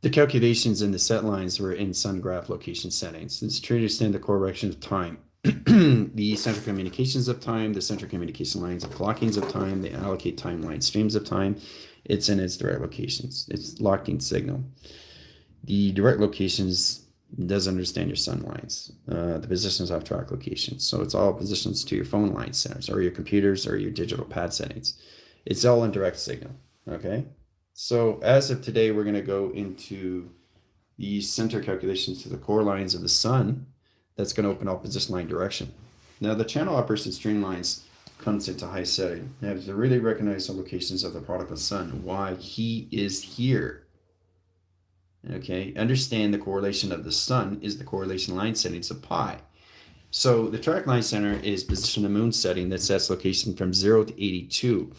The calculations in the set lines were in sun graph location settings. It's true to understand the correction of time. The central communications of time, the central communication lines of clockings of time, they allocate timeline streams of time. It's in its direct locations. It's locked in signal. The direct locations does understand your sun lines. The positions off track locations. So it's all positions to your phone line centers or your computers or your digital pad settings. It's all in direct signal. Okay. So as of today, we're going to go into the center calculations to the core lines of the sun. That's going to open up position line direction. Now the channel uppers and streamlines comes into high setting. You have to really recognize the locations of the prodigal son, why he is here. Okay, understand the correlation of the sun is the correlation line settings of pi. So the track line center is position of moon setting that sets location from 0 to 82.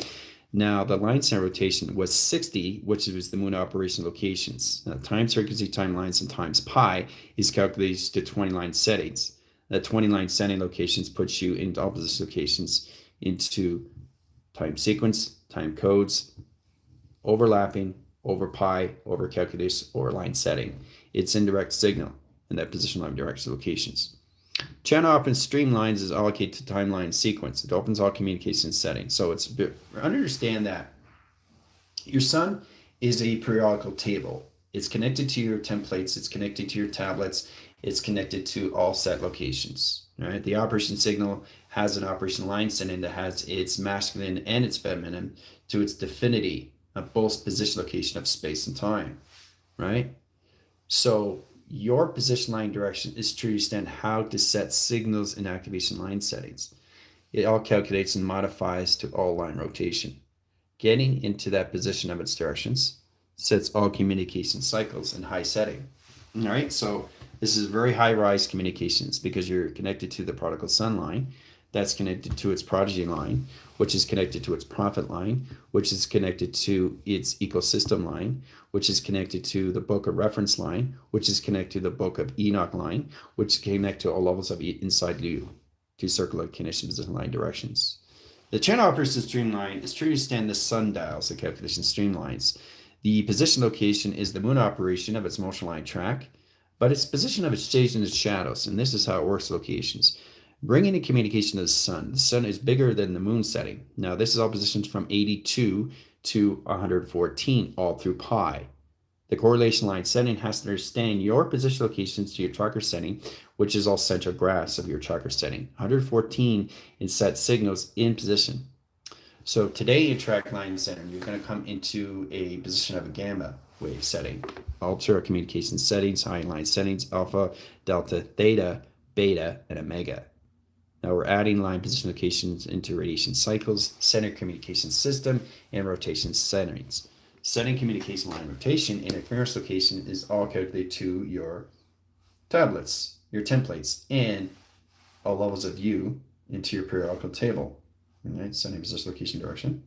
Now, the line center rotation was 60, which was the moon operation locations. Now, times frequency, timelines, and times pi is calculated to 20 line settings. That 20 line setting locations puts you into opposite locations into time sequence, time codes, overlapping, over pi, over calculus, or line setting. It's indirect signal in that position line direction locations. Channel open streamlines is allocated to timeline sequence. It opens all communication settings. So it's understand that your sun is a periodical table. It's connected to your templates. It's connected to your tablets. It's connected to all set locations. All right. The operation signal has an operation line setting that has its masculine and its feminine to its definity of both position location of space and time. Right. So your position line direction is to understand how to set signals in activation line settings. It all calculates and modifies to all line rotation. Getting into that position of its directions sets all communication cycles in high setting. All right, so this is very high rise communications because you're connected to the prodigal sun line. That's connected to its prodigy line, which is connected to its prophet line, which is connected to its ecosystem line, which is connected to the book of reference line, which is connected to the book of Enoch line, which is connected to all levels of inside you to circular connection position line directions. The channel operation streamline is true to stand the sundials, the calculation streamlines. The position location is the moon operation of its motion line track, but its position of its shades and its shadows, and this is how it works locations. Bringing in communication to the sun. The sun is bigger than the moon setting. Now, this is all positions from 82 to 114, all through pi. The correlation line setting has to understand your position locations to your tracker setting, which is all central graphs of your tracker setting. 114 is set signals in position. So today in track line center, you're going to come into a position of a gamma wave setting. Alter communication settings, high line settings, alpha, delta, theta, beta, and omega. Now we're adding line position locations into radiation cycles, center communication system, and rotation settings. Setting communication line rotation interference location is all calculated to your tablets, your templates, and all levels of view into your periodical table. All right, setting position location direction.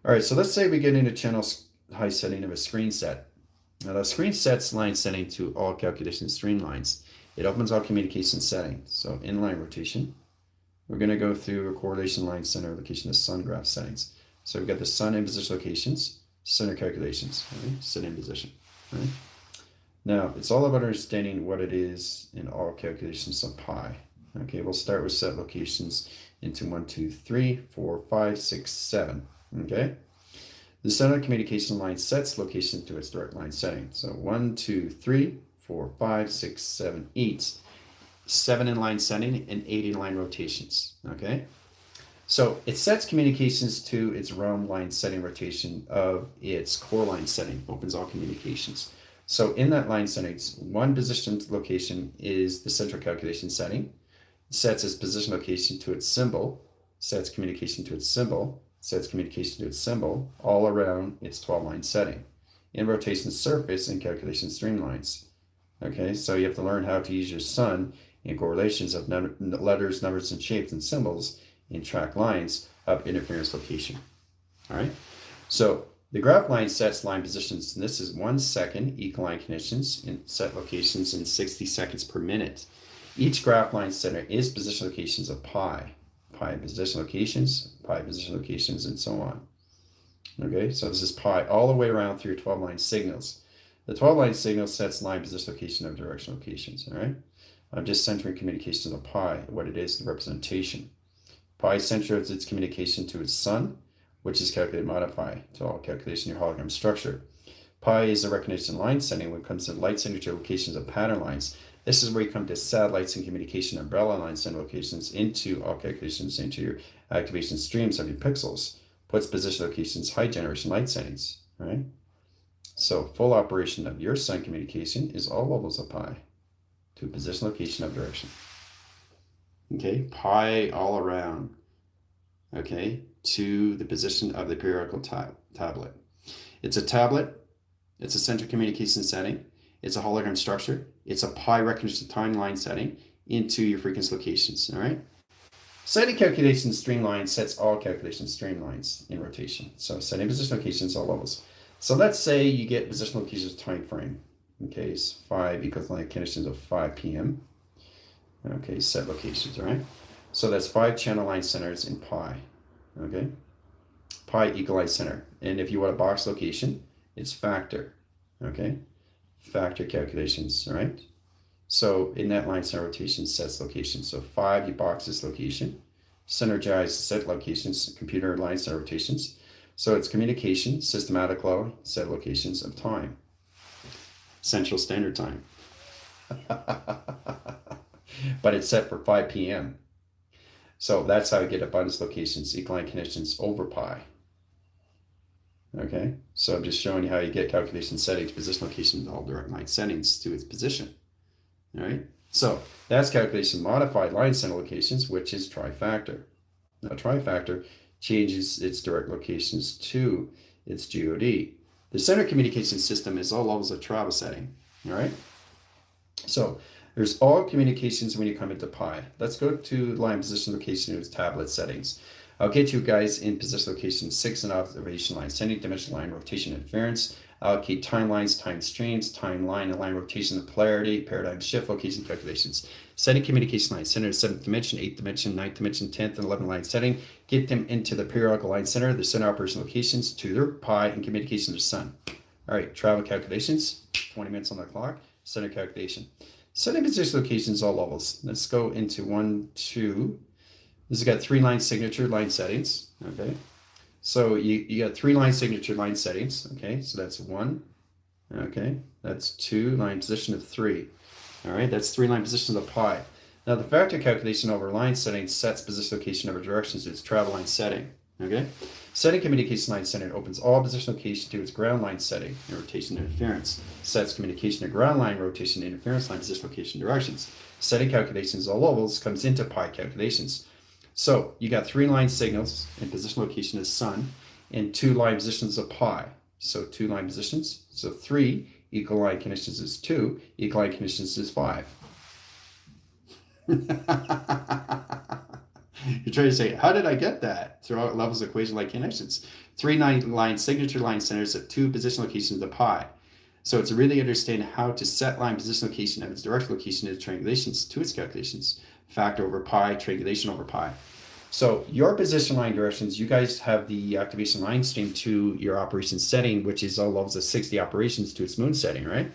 All right, so let's say we get into channel high setting of a screen set. Now the screen sets line setting to all calculation streamlines. It opens all communication settings. So inline rotation, we're going to go through a correlation line center location of sun graph settings. So we've got the sun in position locations, center calculations, right? Set in position. Right? Now it's all about understanding what it is in all calculations of pi. Okay, we'll start with set locations into 1, 2, 3, 4, 5, 6, 7. Okay. The center communication line sets location to its direct line setting. So 1, 2, 3, 4, 5, 6, 7, 8. 7 in line setting and 8 in line rotations. Okay. So it sets communications to its realm line setting rotation of its core line setting, opens all communications. So in that line settings, one position location is the central calculation setting, sets its position location to its symbol, sets communication to its symbol, sets communication to its symbol, all around its 12 line setting. In rotation surface and calculation streamlines. Okay, so you have to learn how to use your sun in correlations of letters, numbers, and shapes and symbols in track lines of interference location. All right, so the graph line sets line positions, and this is 1 second equal line conditions in set locations in 60 seconds per minute. Each graph line center is position locations of pi position locations, and so on. Okay, so this is pi all the way around through your 12 line signals. The 12 line signal sets line position location of direction locations, all right? I'm just centering communications of pi, what it is, the representation. Pi centers its communication to its sun, which is calculated modify to all calculation in your hologram structure. Pi is the recognition line setting when it comes to light signature locations of pattern lines. This is where you come to satellites and communication umbrella lines and locations into all calculations into your activation streams of your pixels. Puts position locations, high generation light settings, right? So full operation of your sun communication is all levels of pi to position location of direction. Okay, pi all around, okay, to the position of the periodical tablet. It's a tablet, it's a center communication setting, it's a hologram structure, it's a pi recognition timeline setting into your frequency locations, all right? Setting calculation streamline sets all calculation streamlines in rotation. So setting position locations, all levels. So let's say you get position locations time frame. Okay, it's 5 equals line conditions of 5 p.m. Okay, set locations, all right? So that's 5 channel line centers in pi, okay? Pi equalize center. And if you want a box location, it's factor, okay? Factor calculations, all right? So in that line center rotation sets location. So 5, you box this location. Synergize set locations, computer line center rotations. So it's communication, systematic law, set locations of time. Central Standard Time. But it's set for 5 p.m. So that's how you get abundance locations, equaline conditions over pi. Okay, so I'm just showing you how you get calculation setting to position location all direct line settings to its position. All right, so that's calculation modified line center locations, which is trifactor. Now trifactor changes its direct locations to its GOD. The center communication system is all levels of travel setting. All right, so there's all communications when you come into pi. Let's go to line position location of its tablet settings. I'll get you guys in position location 6 and observation line, sending dimension line, rotation inference, allocate timelines, time streams, timeline, and line rotation and polarity, paradigm shift, location calculations. Setting communication line, center to 7th dimension, 8th dimension, 9th dimension, 10th, and 11th line setting. Get them into the periodical line center, the center operation locations, to their pi, and communication to the sun. All right, travel calculations, 20 minutes on the clock, center calculation. Setting position locations, all levels. Let's go into 1, 2. This has got 3 line signature line settings, okay? So you got 3 line signature line settings, okay? So that's 1, okay? That's 2, line position of 3. All right, that's 3 line positions of pi. Now the factor calculation over line setting sets position location over directions to its travel line setting, okay? Setting communication line setting opens all position location to its ground line setting and rotation interference. Sets communication to ground line, rotation, interference line, position location directions. Setting calculations all levels comes into pi calculations. So you got 3 line signals in position location is sun and 2 line positions of pi. So 2 line positions. So 3 equal line conditions is 2, equal line conditions is 5. You're trying to say, how did I get that? Throughout levels of equation like connections. 3 line signature line centers at 2 position locations of pi. So it's really understand how to set line position location of its direct location in triangulations to its calculations. Factor over pi, triangulation over pi. So your position line directions, you guys have the activation line stream to your operation setting, which is all levels of 60 operations to its moon setting, right?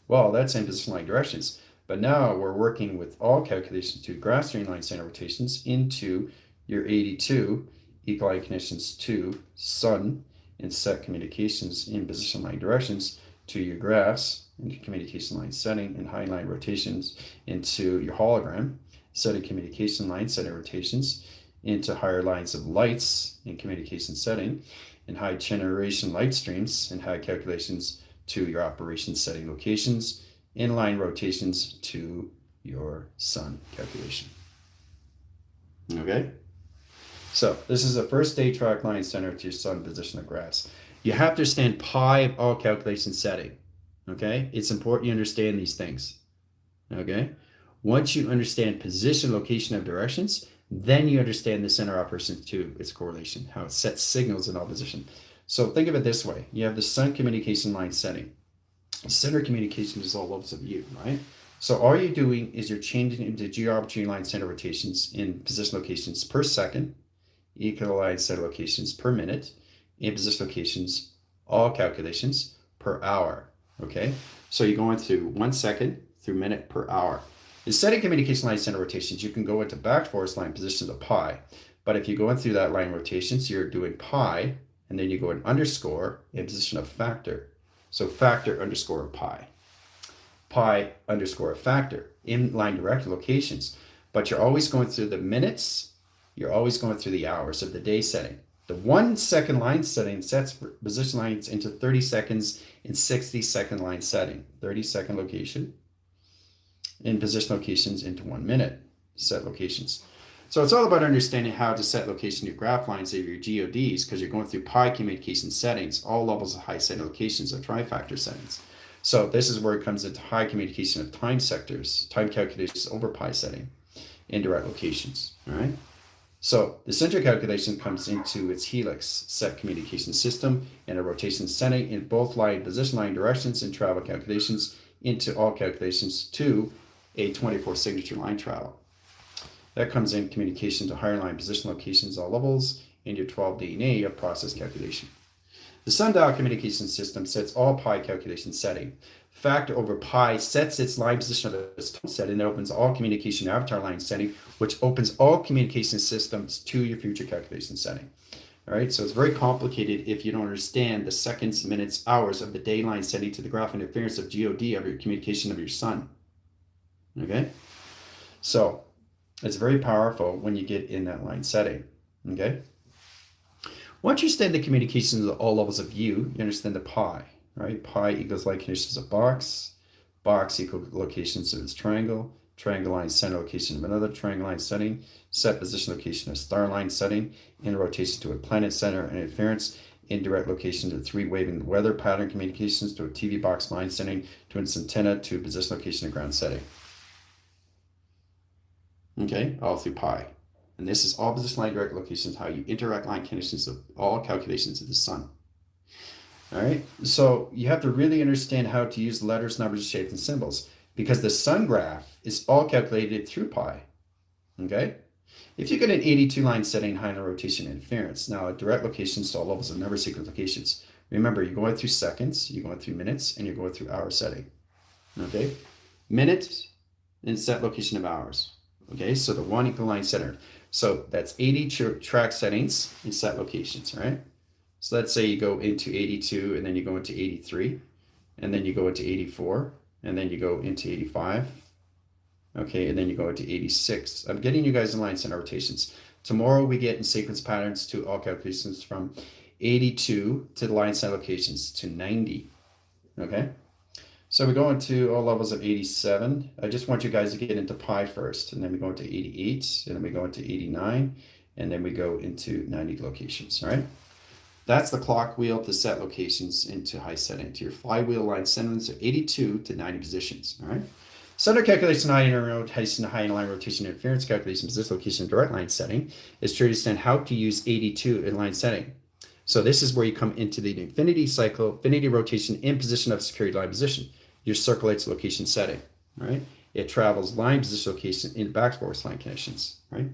Well, that's in position line directions. But now we're working with all calculations to graph streamline center rotations into your 82 equal line conditions to sun and set communications in position line directions to your graphs into communication line setting and high line rotations into your hologram. Setting communication line setting rotations into higher lines of lights in communication setting and high generation light streams and high calculations to your operation setting locations, inline rotations to your sun calculation. Okay, so this is the first day track line center to your sun position of graphs. You have to understand pi of all calculation setting. Okay, it's important you understand these things. Okay. Once you understand position, location of directions, then you understand the center operations to its correlation, how it sets signals in all position. So think of it this way. You have the sun communication line setting. Center communication is all levels of you, right? So all you're doing is you're changing into geometry line center rotations in position locations per second, equal line center locations per minute, in position locations, all calculations per hour, Okay, so you're going through 1 second through minute per hour. In setting communication line center rotations, you can go into back force line positions of pi. But if you go in through that line rotations, you're doing pi, and then you go in underscore in position of factor. So factor underscore pi. Pi underscore factor in line direct locations. But you're always going through the minutes, you're always going through the hours of the day setting. The 1 second line setting sets position lines into 30 seconds in 60-second line setting. 30-second location in position locations into 1 minute set locations. So it's all about understanding how to set location your graph lines of your GODs, because you're going through pi communication settings, all levels of high setting locations of trifactor settings. So this is where it comes into high communication of time sectors, time calculations over pi setting, indirect locations. All right. So the center calculation comes into its helix set communication system and a rotation setting in both line position line directions and travel calculations into all calculations to a 24 signature line travel. That comes in communication to higher line position locations, all levels, in your 12 DNA of process calculation. The sundial communication system sets all pi calculation setting. Factor over pi sets its line position of its time setting and opens all communication avatar line setting, which opens all communication systems to your future calculation setting. All right, so it's very complicated if you don't understand the seconds, minutes, hours of the day line setting to the graph interference of GOD of your communication of your sun. Okay, so it's very powerful when you get in that line setting. Okay, once you understand the communications of all levels of view, you understand the pi, right? Pi equals line conditions of box, box equal locations of its triangle, triangle line center location of another triangle line setting, set position location of star line setting, in rotation to a planet center and interference, indirect location to 3 waving weather pattern communications to a TV box line setting to its antenna to position location of ground setting. Okay, all through pi. And this is all position line direct locations, how you interact line conditions of all calculations of the sun. All right, so you have to really understand how to use letters, numbers, shapes, and symbols, because the sun graph is all calculated through pi. Okay, if you get an 82 line setting, high line rotation interference, now direct locations to all levels of number sequence locations. Remember, you're going through seconds, you're going through minutes, and you're going through hour setting. Okay, minutes and set location of hours. Okay, so the 1 equal line center. So that's 80 track settings and set locations, right? So let's say you go into 82 and then you go into 83 and then you go into 84 and then you go into 85. Okay, and then you go into 86. I'm getting you guys in line center rotations. Tomorrow we get in sequence patterns to all calculations from 82 to the line center locations to 90. Okay, so we go into all levels of 87. I just want you guys to get into pi first, and then we go into 88, and then we go into 89, and then we go into 90 locations, all right? That's the clock wheel to set locations into high setting, to your flywheel line settings of 82 to 90 positions, all right? Center calculation, high rotation, high line rotation interference calculation, position location, direct line setting is to understand how to use 82 in line setting. So this is where you come into the infinity cycle, infinity rotation in position of security line position. Your circulates location setting, right? It travels line position location in back force line conditions, right?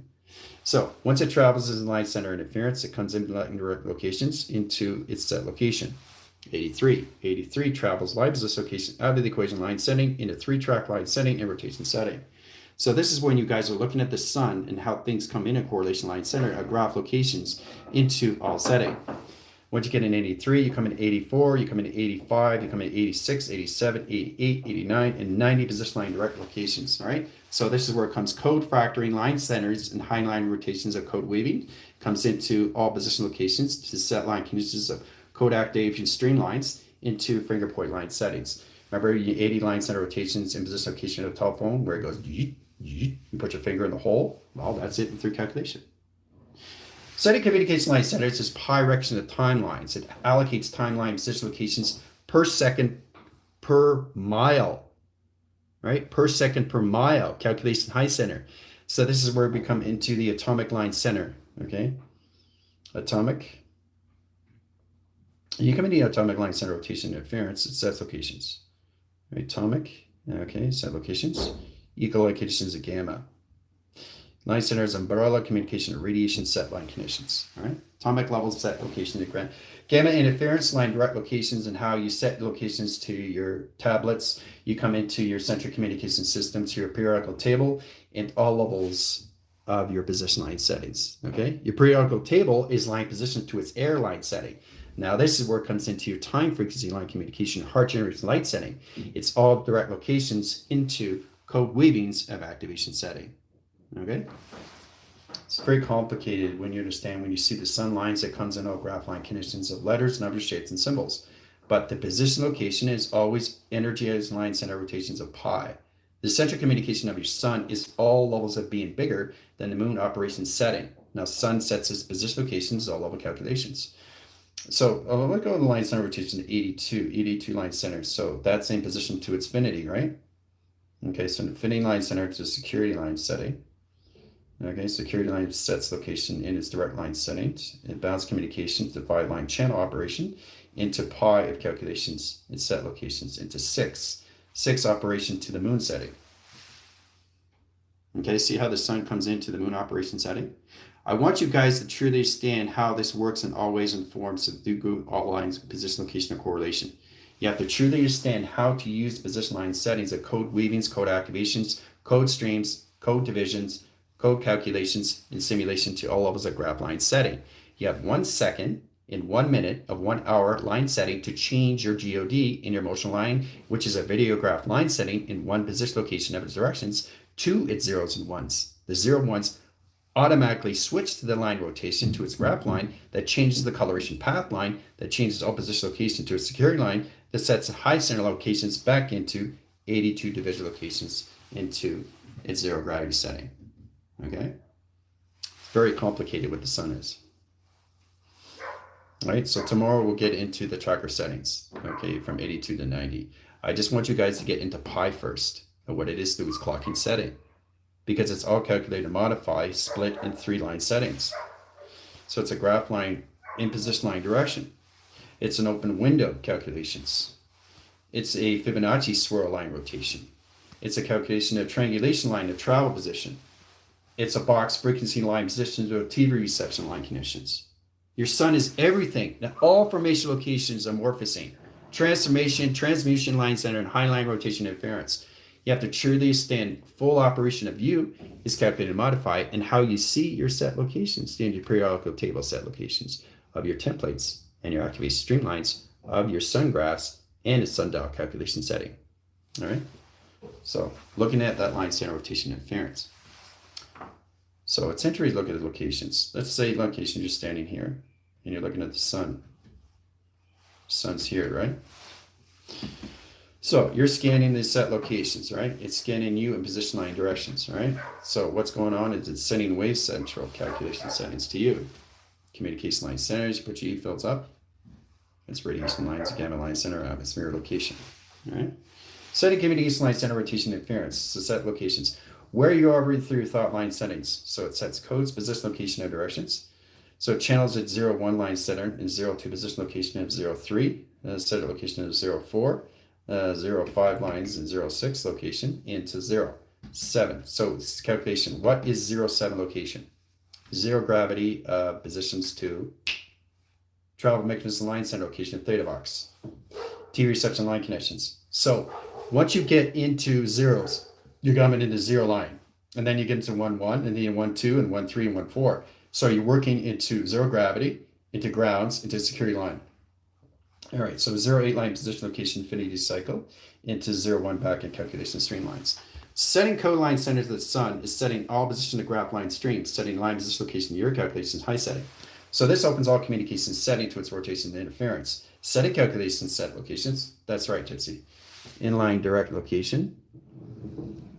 So once it travels as line center interference, it comes into line direct locations into its set location. 83 travels line position location out of the equation line setting into 3-track line setting and rotation setting. So this is when you guys are looking at the sun and how things come in a correlation line center, graph locations into all setting. Once you get in 83, you come in 84, you come in 85, you come in 86, 87, 88, 89, and 90 position line direct locations, all right? So this is where it comes code factoring, line centers, and high line rotations of code weaving. Comes into all position locations to set line conditions of code activation streamlines into finger point line settings. Remember, you 80 line center rotations in position location of a telephone where it goes, you put your finger in the hole. Well, that's it through calculation. Setting communication line centers is pi direction of timelines. It allocates timeline position locations per second per mile, right? Per second per mile, calculation high center. So this is where we come into the atomic line center, okay? Atomic. You come into the atomic line center rotation interference, it sets locations. Right? Atomic, okay, set locations. Equal locations of gamma. Line center is umbrella communication of radiation set line conditions, all right? atomic levels, set location, and ground. Gamma interference line direct locations and how you set locations to your tablets. You come into your central communication system, to your periodical table, and all levels of your position line settings. Okay, your periodical table is line position to its air line setting. Now this is where it comes into your time frequency line communication, heart generated light setting. It's all direct locations into code weavings of activation setting. Okay. It's very complicated when you understand, when you see the sun lines that comes in all graph line conditions of letters, numbers, shapes, and symbols. But the position location is always energy as line center rotations of pi. The central communication of your sun is all levels of being bigger than the moon operation setting. Now sun sets its position locations, all level calculations. So let's go to the line center rotation to 82 line center. So that's in position to its infinity, right? Okay, so infinity line center to security line setting. Okay, security line sets location in its direct line settings. It bounds communications to 5 line channel operation into pi of calculations and set locations into 6 operation to the moon setting. Okay, see how the sun comes into the moon operation setting? I want you guys to truly understand how this works in all ways and forms of do all lines, position, location, and correlation. You have to truly understand how to use position line settings of code weavings, code activations, code streams, code divisions, code calculations, and simulation to all levels of graph line setting. You have 1 second in 1 minute of 1 hour line setting to change your GOD in your motion line, which is a video graph line setting in one position location of its directions to its zeros and ones. The 0 and 1s automatically switch to the line rotation to its graph line that changes the coloration path line, that changes all position location to its security line, that sets high center locations back into 82 division locations into its zero gravity setting. Okay, very complicated what the sun is. All right, so tomorrow we'll get into the tracker settings, okay, from 82 to 90. I just want you guys to get into pi first, and what it is through its clocking setting, because it's all calculated to modify, split in 3 line settings. So it's a graph line in position line direction. It's an open window calculations. It's a Fibonacci swirl line rotation. It's a calculation of triangulation line of travel position. It's a box frequency line position to a TV reception line conditions. Your sun is everything. Now, all formation locations are morphosing. Transformation, transmutation line center, and high line rotation interference. You have to truly understand full operation of you is calculated and modified, and how you see your set locations in your periodical table set locations of your templates and your activation streamlines of your sun graphs and its sundial calculation setting. All right. So looking at that line center rotation interference. So at Centuries, look at the locations. Let's say location, you're standing here and you're looking at the sun. Sun's here, right? So you're scanning the set locations, right? It's scanning you in position line directions, right? So what's going on is it's sending wave central calculation settings to you. Communication line centers, you put your E fields up. It's radiation lines, gamma line center, atmosphere location, all right? Setting communication line center rotation interference, so set locations. Where you are through thought line settings. So it sets codes, position, location, and directions. So it channels at 0-1 line center and 0-2 position location of 0-3, set location of 0-4, 0-5 lines and 0-6 location into 0-7. So it's calculation. What is 0-7 location? Zero gravity positions to travel mechanism line center location of theta box. T reception line connections. So once you get into zeros, you're coming into 0 line, and then you get into 1-1, and then 1-2, and 1-3, and 1-4. So you're working into 0 gravity, into grounds, into security line. All right, so 0-8 line position location infinity cycle into 0-1 back in calculation streamlines. Setting code line centers of the sun is setting all position to graph line streams, setting line position location to your calculations high setting. So this opens all communication setting to its rotation and interference. Setting calculations set locations, that's right, Tipsy. Inline direct location.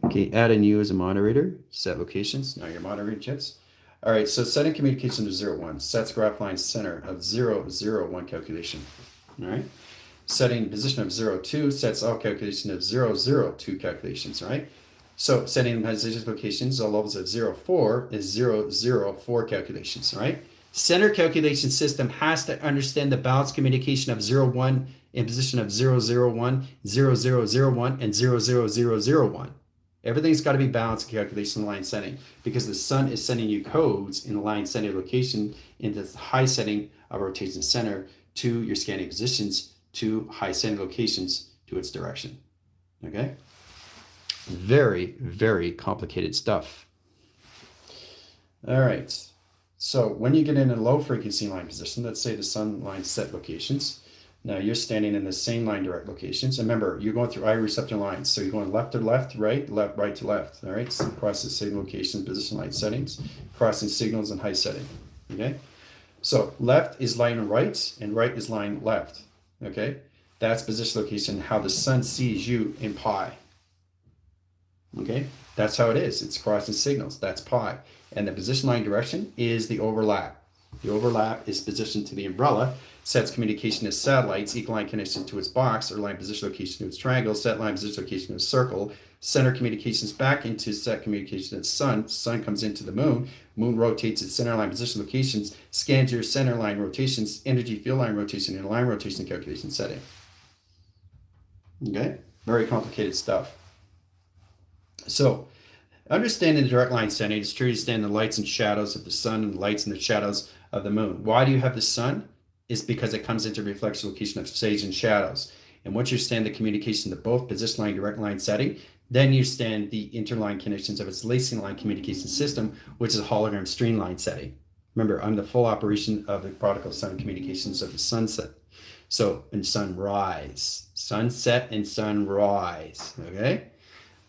Okay, add a new as a moderator, set locations, now you're moderating chips. All right, so setting communication to 0-1, sets graph line center of 0-0-1 calculation. All right, setting position of 0-2 sets all calculation of 0-0-2 calculations, right? So setting position locations, all levels of 0-4 is 0-0-4 calculations, right? Center calculation system has to understand the balance communication of 0-1 in position of 0-0-1, 0-0-0-1, and 0-0-0-0-1. Everything's got to be balanced in calculation line setting because the sun is sending you codes in the line setting location into the high setting of rotation center to your scanning positions to high setting locations to its direction. Okay? Very, very complicated stuff. All right. So when you get in a low frequency line position, let's say the sun line set locations, now you're standing in the same line direct locations. And remember, you're going through I receptor lines. So you're going left to left, right to left. All right. So across the same location, position line settings, crossing signals and high setting. Okay. So left is line right and right is line left. Okay. That's position location, how the sun sees you in pi. Okay. That's how it is. It's crossing signals. That's pi. And the position line direction is the overlap. The overlap is position to the umbrella, sets communication as satellites, equal line connection to its box, or line position location to its triangle, set line position location to its circle, center communications back into set communication to its sun, sun comes into the moon, moon rotates its center line position locations, scans your center line rotations, energy field line rotation, and line rotation calculation setting. Okay, very complicated stuff. So, understanding the direct line setting is to understand the lights and shadows of the sun and the lights and the shadows of the moon. Why do you have the sun? It's because it comes into reflection location of stage and shadows. And once you understand the communication of both position line, direct line setting, then you understand the interline connections of its lacing line communication system, which is a hologram streamline setting. Remember, I'm the full operation of the prodigal sun communications of the sunset. So, and sunrise, sunset and sunrise, okay?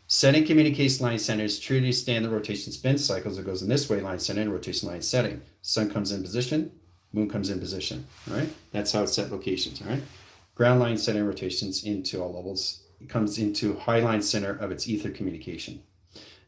Setting communication line centers truly understand the rotation spin cycles. It goes in this way, line setting, rotation line setting. Sun comes in position, moon comes in position, all right? That's how it's set locations, all right? Ground line setting rotations into all levels. It comes into high line center of its ether communication.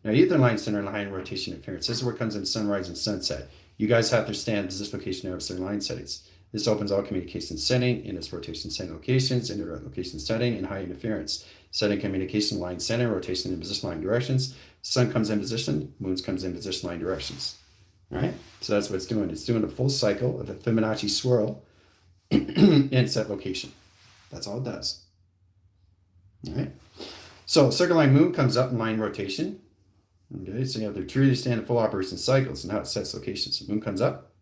Now, ether line center line rotation interference. This is where it comes in sunrise and sunset. You guys have to understand this location of their line settings. This opens all communication setting in its rotation setting locations, indirect location setting, and high interference. Setting communication line center, rotation and position line directions. Sun comes in position, moon comes in position line directions. All right, so that's what it's doing. It's doing a full cycle of the Fibonacci swirl in set location. That's all it does. All right, so circle line moon comes up in line rotation. Okay, so you have to truly understand the full operation cycles and how it sets locations. So moon comes up,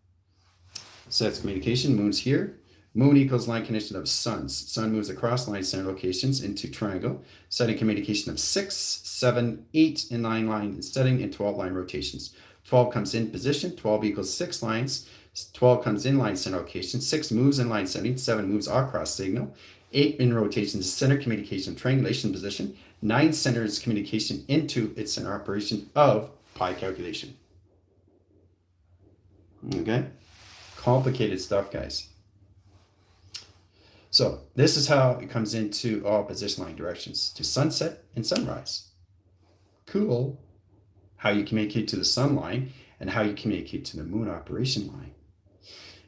sets communication, moon's here. Moon equals line connection of suns. Sun moves across line center locations into triangle, setting communication of 6, 7, 8, and 9 line setting and 12 line rotations. 12 comes in position, 12 equals 6 lines, 12 comes in line center location, 6 moves in line setting, 7 moves across signal, 8 in rotation is center communication triangulation position, 9 centers communication into its center operation of pi calculation. Okay? Complicated stuff, guys. So this is how it comes into all position line directions to sunset and sunrise. Cool. How you communicate to the sun line and how you communicate to the moon operation line.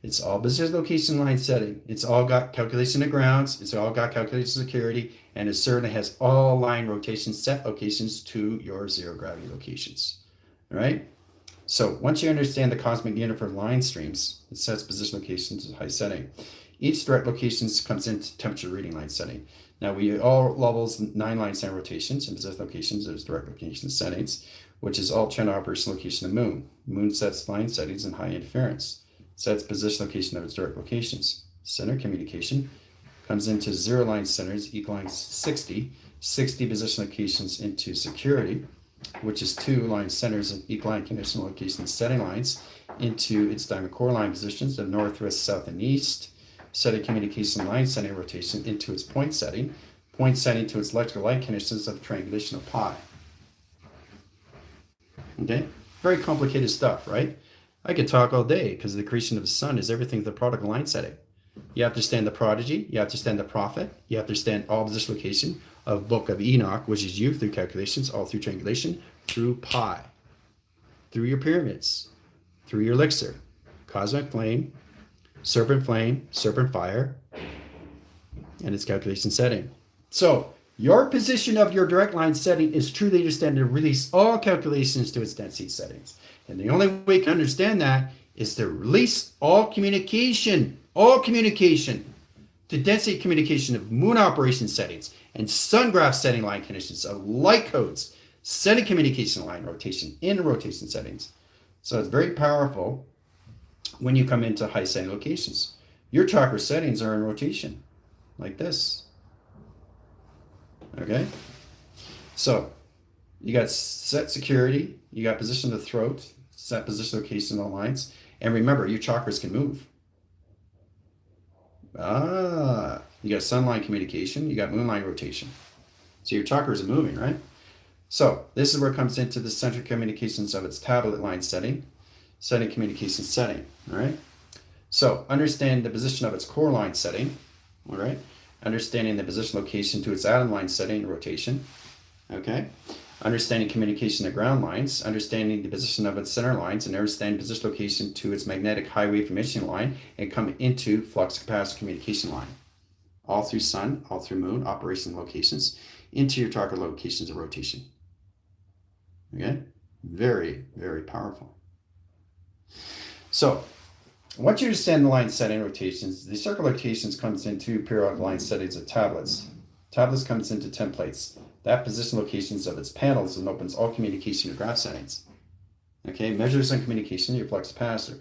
It's all position location line setting. It's all got calculation of grounds. It's all got calculation of security. And it certainly has all line rotation set locations to your zero gravity locations. All right. So once you understand the cosmic unit for line streams, it sets position locations to high setting. Each direct location comes into temperature reading line setting. Now we all levels 9 line center rotations and position locations. There's direct location settings, which is all channel operation location of moon. Moon sets line settings and high interference. Sets position location of its direct locations. Center communication comes into 0 line centers equals 60. 60 position locations into security, which is 2 line centers and equal line connection locations setting lines into its diamond core line positions of north, west, south, and east. Setting communication line setting rotation into its point setting to its electrical light connections of triangulation of pi. Okay, very complicated stuff, right? I could talk all day because the creation of the sun is everything to the prodigal line setting. You have to understand the prodigy, you have to understand the prophet, you have to understand all position location of Book of Enoch, which is you through calculations, all through triangulation, through pi, through your pyramids, through your elixir, cosmic flame, serpent fire, and its calculation setting. So your position of your direct line setting is truly understand to release all calculations to its density settings. And the only way you can understand that is to release all communication to density communication of moon operation settings and sun graph setting line conditions of light codes Setting communication line rotation in rotation settings. So it's very powerful when you come into high setting locations. Your chakra settings are in rotation, like this. Okay? So you got set security, you got position of the throat, set position location on lines, and remember, your chakras can move. You got sun line communication, you got moon line rotation. So your chakras are moving, right? So this is where it comes into the central communications of its tablet line setting communication setting, all right? So understand the position of its core line setting, all right? Understanding the position location to its atom line setting rotation, okay? Understanding communication to ground lines, understanding the position of its center lines, and understanding position location to its magnetic high wave emission line, and come into flux capacitor communication line. All through sun, all through moon, operation locations, into your chakra locations of rotation. Okay? Very, very powerful. So, once you understand the line setting rotations, the circle locations comes into periodic line settings of tablets. Tablets comes into templates. That position locations of its panels and opens all communication or graph settings. Okay, measures on communication, your flux capacitor.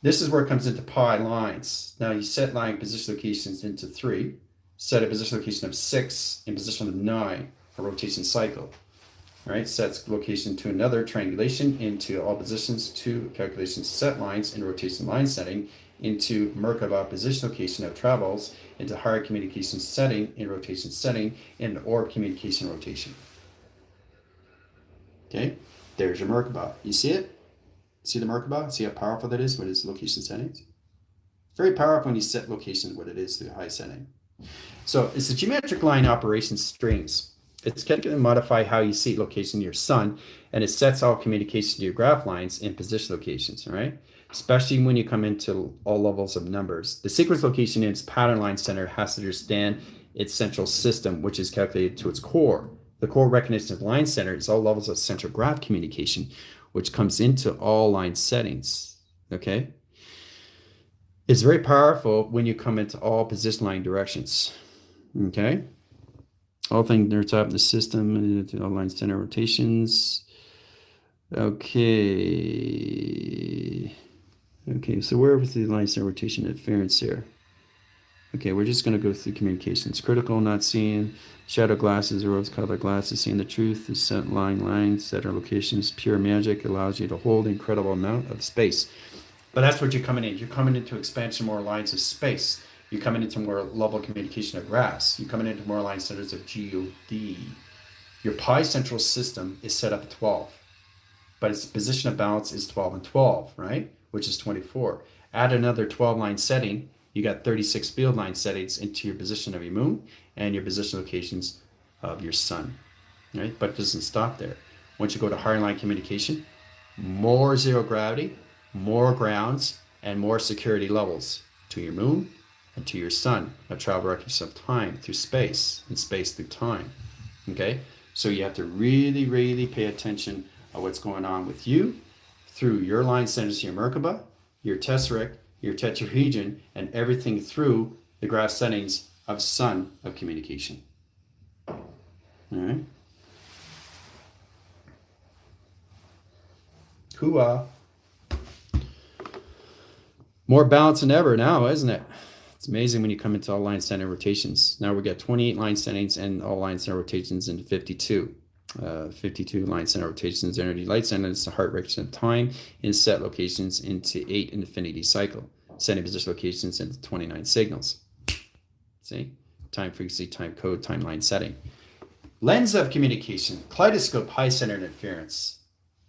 This is where it comes into pi lines. Now you set line position locations into 3, set a position location of 6, and position of 9 for rotation cycle. All right, sets location to another triangulation into all positions, to calculations set lines in rotation line setting, into Merkaba position location of travels, into higher communication setting in rotation setting, and orb communication rotation. Okay, there's your Merkaba. You see it? See the Merkaba? See how powerful that is with its location settings? Very powerful when you set location what it is to a high setting. So it's the geometric line operation strings. It's going to modify how you see location in your sun, and it sets all communication to your graph lines in position locations, all right? Especially when you come into all levels of numbers. The sequence location in its pattern line center has to understand its central system, which is calculated to its core. The core recognition of line center is all levels of central graph communication, which comes into all line settings, okay? It's very powerful when you come into all position line directions, okay? All things near top of the system, all line center rotations. Okay, so where was the line center rotation interference here? Okay, we're just going to go through communications. Critical, not seeing. Shadow glasses or rose-colored glasses, seeing the truth. The set lines, center locations. Pure magic allows you to hold an incredible amount of space. But that's what you're coming in. You're coming into expansion more lines of space. You're coming into more level communication of graphs. You're coming into more line centers of GOD. Your pi central system is set up at 12, but its position of balance is 12 and 12, right? Which is 24. Add another 12 line setting, you got 36 field line settings into your position of your moon and your position locations of your sun, right? But it doesn't stop there. Once you go to higher line communication, more zero gravity, more grounds, and more security levels to your moon and to your sun, a travel recognition of time through space and space through time, okay? So you have to really, really pay attention of what's going on with you through your line centers, your Merkaba, your tesseract, your tetrahedron, and everything through the graph settings of sun of communication. All right. Hooah. More balance than ever now, isn't it? It's amazing when you come into all line center rotations. Now we got 28 line settings and all line center rotations into 52. 52 line center rotations, energy light centers, heart rate of time, in set locations into 8 infinity cycle, setting position locations into 29 signals. See? Time frequency, time code, timeline setting. Lens of communication, kaleidoscope, high center interference.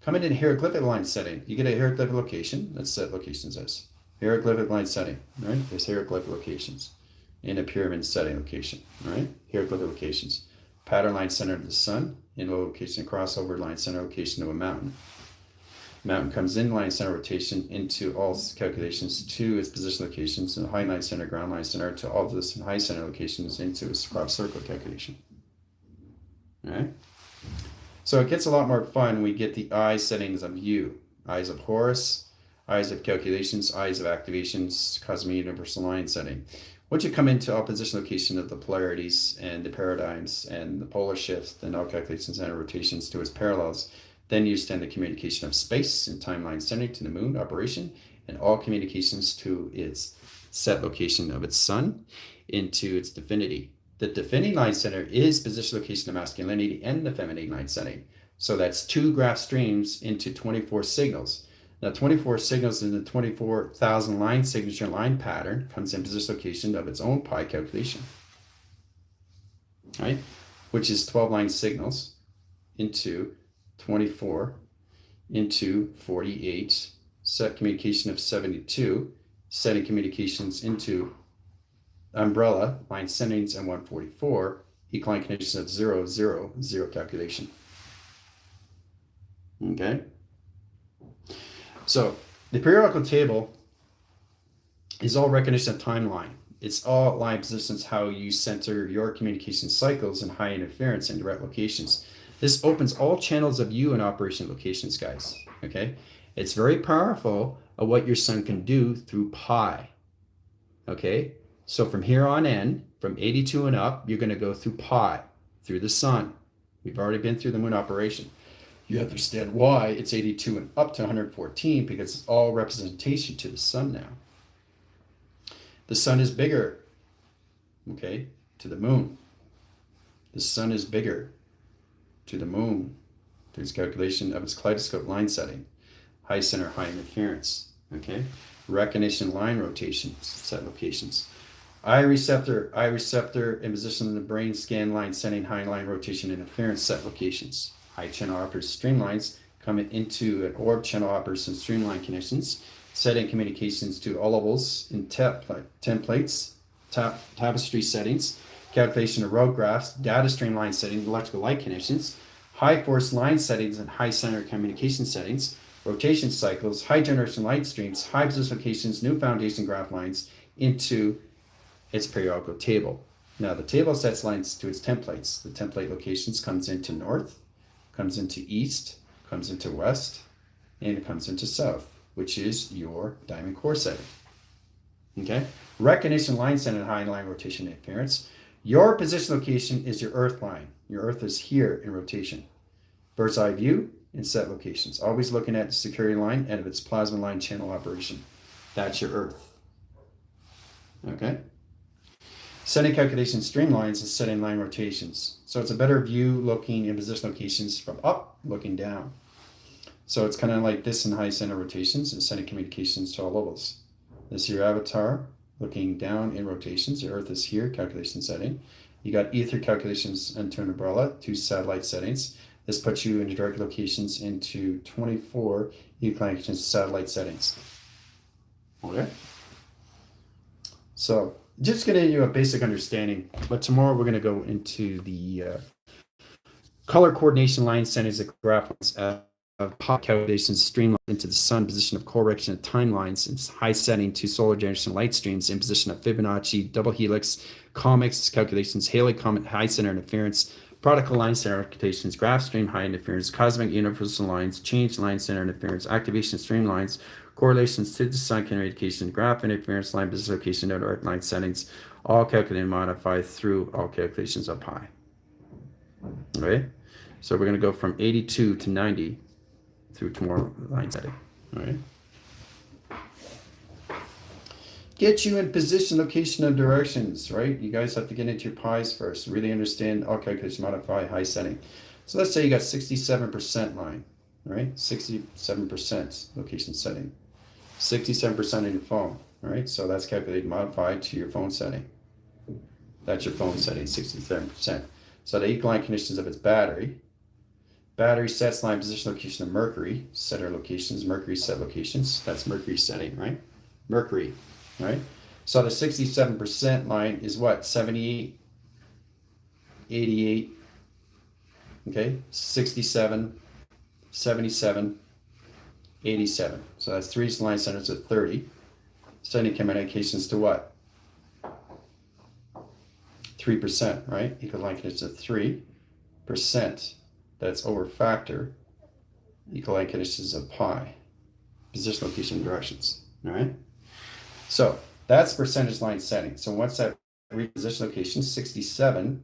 Coming in hieroglyphic line setting, you get a hieroglyphic location. Let's set locations as hieroglyphic line setting, right? There's hieroglyphic locations in a pyramid setting location, right? Hieroglyphic locations. Pattern line center of the sun, in location, crossover line center location of a mountain. Mountain comes in line center rotation into all calculations to its position locations, and high line center, ground line center to all this high center locations into its crop circle calculation. All right? So it gets a lot more fun when we get the eye settings of you. Eyes of Horus, eyes of calculations, eyes of activations, cosmic universal line setting. Once you come into opposition location of the polarities and the paradigms and the polar shifts and all calculations and rotations to its parallels, then you extend the communication of space and timeline centering to the moon operation and all communications to its set location of its sun into its divinity. The divinity line center is position location of masculinity and the feminine line setting. So that's 2 graph streams into 24 signals. Now 24 signals in the 24,000 line signature line pattern comes in position location of its own pi calculation, right? Which is 12 line signals into 24 into 48, set communication of 72, setting communications into umbrella line centings and 144, equaling conditions of 0, 0, 0 calculation. Okay. So the periodical table is all recognition of timeline. It's all line positions, how you center your communication cycles and high interference in direct locations. This opens all channels of you in operation locations, guys. Okay. It's very powerful of what your sun can do through pi. Okay. So from here on in, from 82 and up, you're going to go through pi, through the sun. We've already been through the moon operation. You understand why it's 82 and up to 114, because it's all representation to the sun now. The sun is bigger, okay, to the moon. The sun is bigger to the moon through its calculation of its kaleidoscope line setting, high center, high interference, okay? Recognition line rotations, set locations. Eye receptor in position in the brain scan line setting, high line rotation interference, set locations. High channel operators streamlines coming into an orb channel operators and streamline connections, setting communications to all levels in templates, tapestry settings, calculation of road graphs, data streamline settings, electrical light connections, high force line settings and high center communication settings, rotation cycles, high generation light streams, high position locations, new foundation graph lines into its periodical table. Now the table sets lines to its templates. The template locations comes into north, comes into east, comes into west, and it comes into south, which is your diamond core setting. Okay? Recognition line center and high line rotation interference. Your position location is your earth line. Your earth is here in rotation. Bird's eye view and set locations. Always looking at the security line and of its plasma line channel operation. That's your earth. Okay? Setting calculation streamlines and setting line rotations. So it's a better view looking in position locations from up, looking down. So it's kind of like this in high center rotations and setting communications to all levels. This is your avatar looking down in rotations. Your earth is here, calculation setting. You got ether calculations into an umbrella, 2 satellite settings. This puts you into direct locations into 24 equal satellite settings. Okay? So just getting you a basic understanding, but tomorrow we're going to go into the color coordination line settings, the graph of pop calculations streamlined into the sun, position of correction of timelines, and high setting to solar generation light streams in position of Fibonacci, double helix, comics calculations, Halley comet, high center interference, particle line center calculations, graph stream high interference, cosmic universal lines, change line center interference, activation streamlines, correlations to the sun communication, graph interference line position location node art line settings, all calculated and modified through all calculations up high. Okay, so we're going to go from 82 to 90 through tomorrow line setting. All right, get you in position, location, and directions. Right, you guys have to get into your pies first. Really understand all calculations, modify, high setting. So let's say you got 67% line. Right, 67% location setting. 67% on your phone, all right? So that's calculated, modified to your phone setting. That's your phone setting, 67%. So the equal line conditions of its battery. Battery sets line position location of Mercury, setter locations, Mercury set locations. That's Mercury setting, right? Mercury, right? So the 67% line is what? 78, 88, okay? 67, 77, 87. So that's 3 line centers of 30. Sending communications to what? 3%, right? Equal line conditions of 3%. That's over factor. Equal line conditions of pi. position, location, directions. All right. So that's percentage line setting. So once that reposition location 67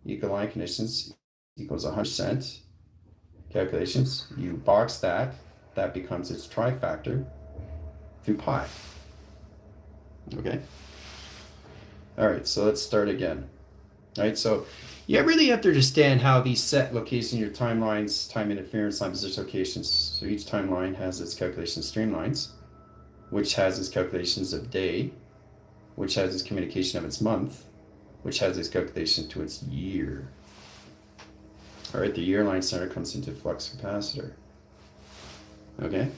equal line conditions equals 100% calculations, you box that. That becomes its trifactor through pi. Okay. All right. So let's start again. All right. So you really have to understand how these set locations in your timelines, time interference, line position locations. So each timeline has its calculation streamlines, which has its calculations of day, which has its communication of its month, which has its calculation to its year. All right, the year line center comes into flux capacitor. Okay,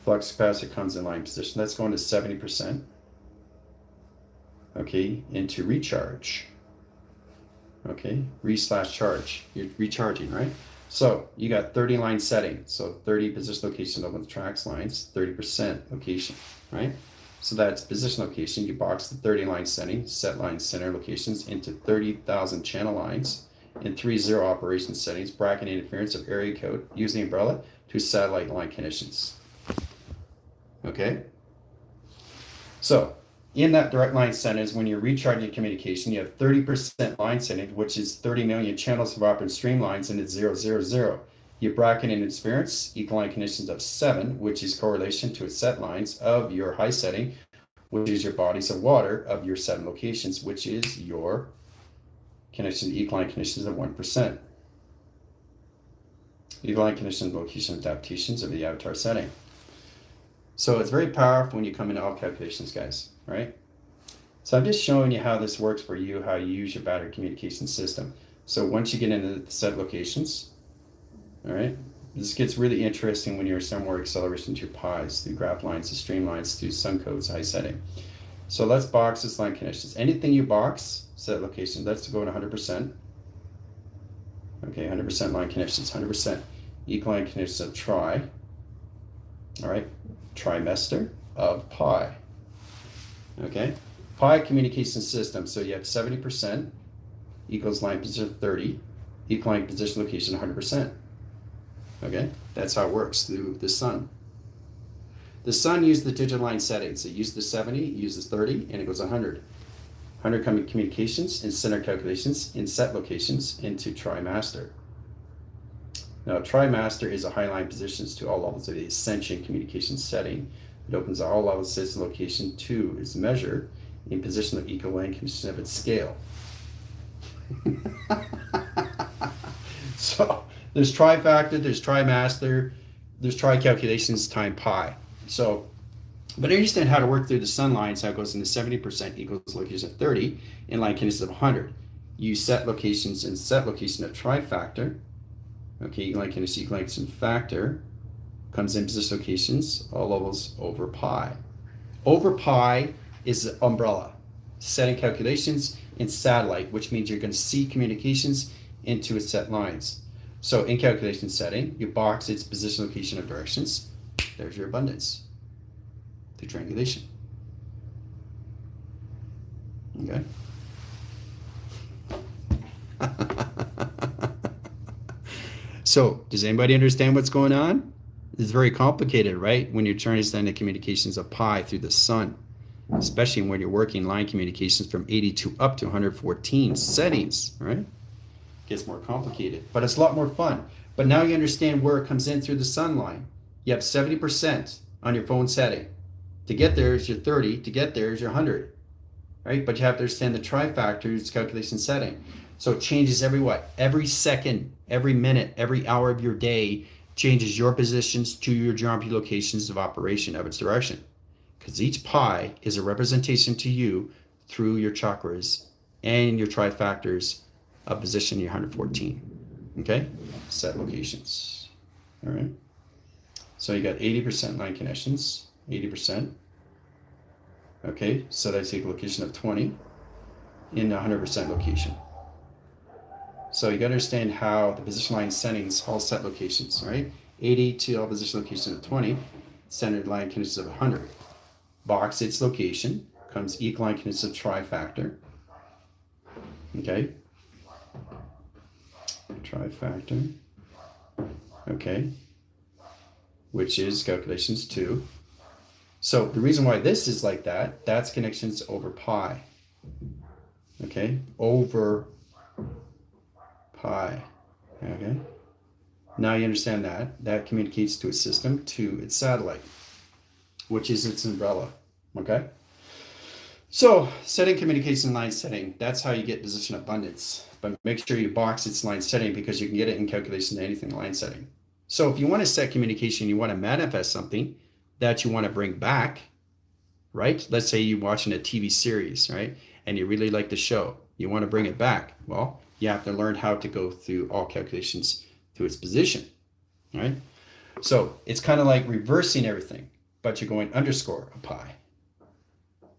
flux capacitor comes in line position. Let's go into 70%. Okay, into recharge. Okay, re/charge. You're recharging, right? So you got 30 line setting. So 30 position location of the tracks lines, 30% location, right? So that's position location. You box the 30 line setting, set line center locations into 30,000 channel lines in 30 operation settings, bracket interference of area code, use the umbrella to satellite line conditions. Okay? So in that direct line settings, when you're recharging communication, you have 30% line setting, which is 30 million channels of operating streamlines, and it's 0, 0, 0. You bracket in interference, equal line conditions of 7, which is correlation to its set lines of your high setting, which is your bodies of water of your 7 locations, which is your connection to equal line conditions of 1%. Equal line conditions, location adaptations of the avatar setting. So it's very powerful when you come into all calculations, guys, right? So I'm just showing you how this works for you, how you use your battery communication system. So once you get into the set locations, all right, this gets really interesting when you're somewhere acceleration to your pies, through graph lines, to streamlines, through sun codes, high setting. So let's box this line conditions. Anything you box, set location, let's go to 100%. Okay, 100% line conditions, 100% equal line conditions of tri. All right, trimester of pi. Okay, pi communication system. So you have 70% equals line position 30, equal line position location 100%. Okay, that's how it works through the sun. The sun uses the digital line settings. It uses the 70, it uses 30, and it goes 100. 100 communications in center calculations in set locations into trimaster. Now, trimaster is a high line positions to all levels of the ascension communication setting. It opens all levels system location to its measure in position of equal line condition of its scale. So there's trifactor, there's trimaster, there's tri calculations time pi. So, but understand how to work through the sun lines, how it goes into 70% equals location of 30 in line conditions of 100. You set locations and set location of trifactor. Okay, line condition equal line condition factor comes in position locations, all levels over pi. Over pi is the umbrella. Setting calculations in satellite, which means you're going to see communications into its set lines. So in calculation setting, you box its position, location, of directions. There's your abundance. The triangulation. Okay. So does anybody understand what's going on? It's very complicated, right? When you're trying to send the communications of pi through the sun, especially when you're working line communications from 82 up to 114 settings, right? Gets more complicated, but it's a lot more fun. But now you understand where it comes in through the sun line. You have 70% on your phone setting. To get there is your 30, to get there is your 100, right? But you have to understand the trifactors calculation setting. So it changes every second, every minute, every hour of your day changes your positions to your geometry locations of operation of its direction. Because each pi is a representation to you through your chakras and your trifactors of position your 114. Okay? Set locations. All right? So you got 80% line connections, 80%. Okay, so that's equal location of 20 in 100% location. So you got to understand how the position line settings all set locations, right? 80 to all position locations of 20, centered line conditions of 100. Box its location, comes equal line conditions of trifactor. Okay. Trifactor. Okay. which is calculations 2. So the reason why this is like that, that's connections over pi. Okay, over pi. Okay, now you understand that. That communicates to its system, to its satellite, which is its umbrella. Okay, so setting communication line setting, that's how you get position abundance. But make sure you box its line setting, because you can get it in calculation to anything line setting. So if you want to set communication, you want to manifest something that you want to bring back, right? Let's say you're watching a TV series, right? And you really like the show. You want to bring it back. Well, you have to learn how to go through all calculations to its position, right? So it's kind of like reversing everything, but you're going underscore a pi.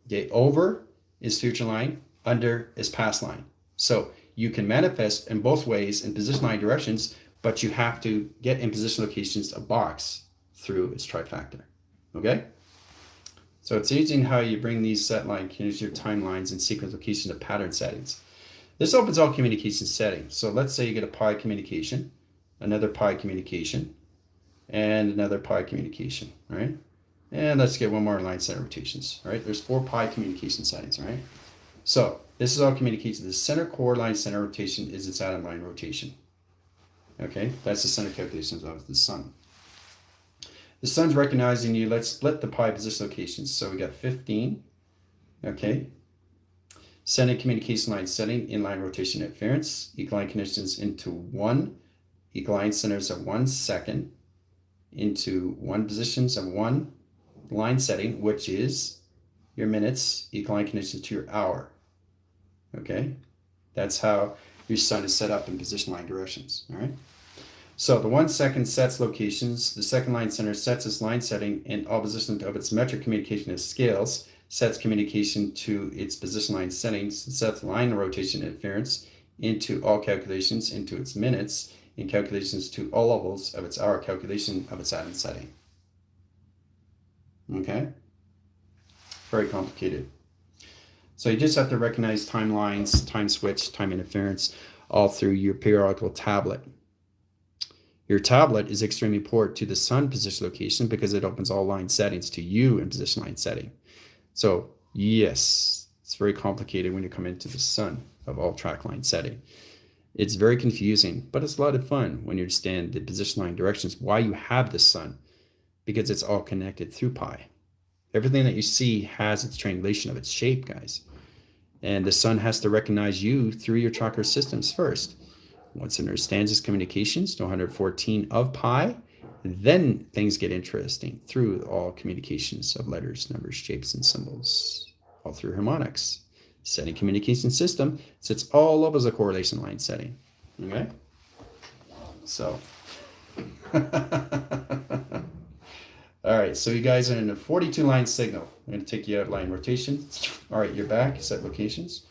Okay, over is future line, under is past line. So you can manifest in both ways in position line directions, but you have to get in position locations a box through its trifactor. Okay? So it's using how you bring these set line, use your timelines and sequence location to pattern settings. This opens all communication settings. So let's say you get a pi communication, another pi communication, and another pi communication, right? And let's get one more line center rotations, right? There's 4 pi communication settings, right? So this is all communication. The center core line center rotation is its atom line rotation. Okay, that's the center calculations of the sun. The sun's recognizing you. Let's split the pi position locations. So we got 15. Okay. Sending communication line setting, inline rotation interference, equal line connections into 1, equal line centers of 1 second, into 1 positions of 1 line setting, which is your minutes, equal line connections to your hour. Okay. That's how your sun is set up in position line directions. All right. So the 1 second sets locations, the second line center sets its line setting in all positions of its metric communication as scales, sets communication to its position line settings, sets line rotation interference into all calculations into its minutes, and calculations to all levels of its hour calculation of its atom setting. Okay? Very complicated. So you just have to recognize timelines, time switch, time interference, all through your periodical tablet. Your tablet is extremely important to the sun position location because it opens all line settings to you in position line setting. So yes, it's very complicated when you come into the sun of all track line setting. It's very confusing, but it's a lot of fun when you understand the position line directions, why you have the sun, because it's all connected through pi. Everything that you see has its triangulation of its shape, guys. And the sun has to recognize you through your tracker systems first. Once it understands its communications to 114 of pi, then things get interesting through all communications of letters, numbers, shapes, and symbols, all through harmonics. Setting communication system sets all levels of correlation line setting. Okay? So, all right, so you guys are in a 42 line signal. I'm going to take you out line rotation. All right, you're back, set locations.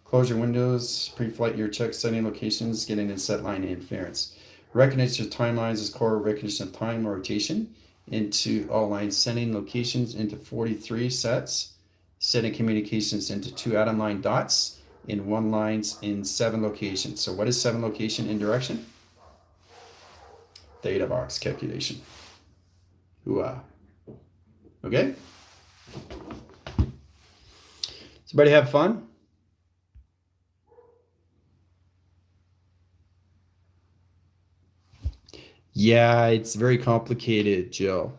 Close your windows, pre-flight your check setting locations, getting in set line interference. Recognize your timelines as core recognition of time rotation into all line setting locations into 43 sets, setting communications into 2 atom line dots in 1 lines in 7 locations. So what is 7 location in direction? Theta box calculation. Hooah. Okay? Does everybody have fun? Yeah, it's very complicated, Jill.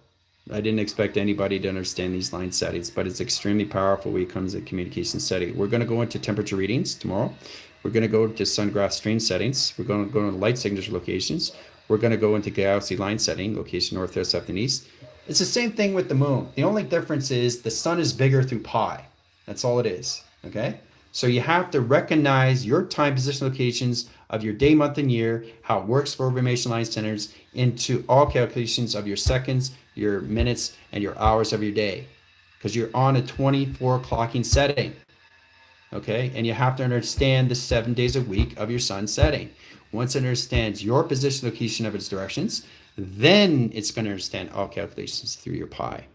I didn't expect anybody to understand these line settings, but it's extremely powerful when it comes to communication setting. We're going to go into temperature readings tomorrow. We're going to go to sun graph strain settings. We're going to go into light signature locations. We're going to go into galaxy line setting, location north, south, and east. It's the same thing with the moon. The only difference is the sun is bigger through pi. That's all it is, okay? So you have to recognize your time position locations of your day, month, and year, how it works for information line centers into all calculations of your seconds, your minutes, and your hours of your day. Because you're on a 24 clocking setting, okay? And you have to understand the 7 days a week of your sun setting. Once it understands your position location of its directions, then it's going to understand all calculations through your pi,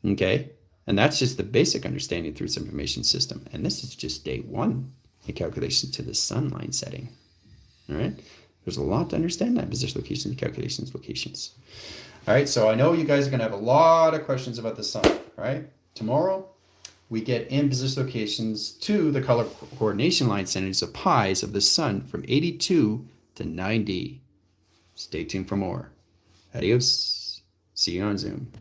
okay? And that's just the basic understanding through its information system. And this is just day 1 in calculation to the sun line setting. All right. There's a lot to understand that position locations, calculations, locations. All right, so I know you guys are gonna have a lot of questions about the sun, right? Tomorrow, we get in position locations to the color coordination line centers of pi's of the sun from 82 to 90. Stay tuned for more. Adios. See you on Zoom.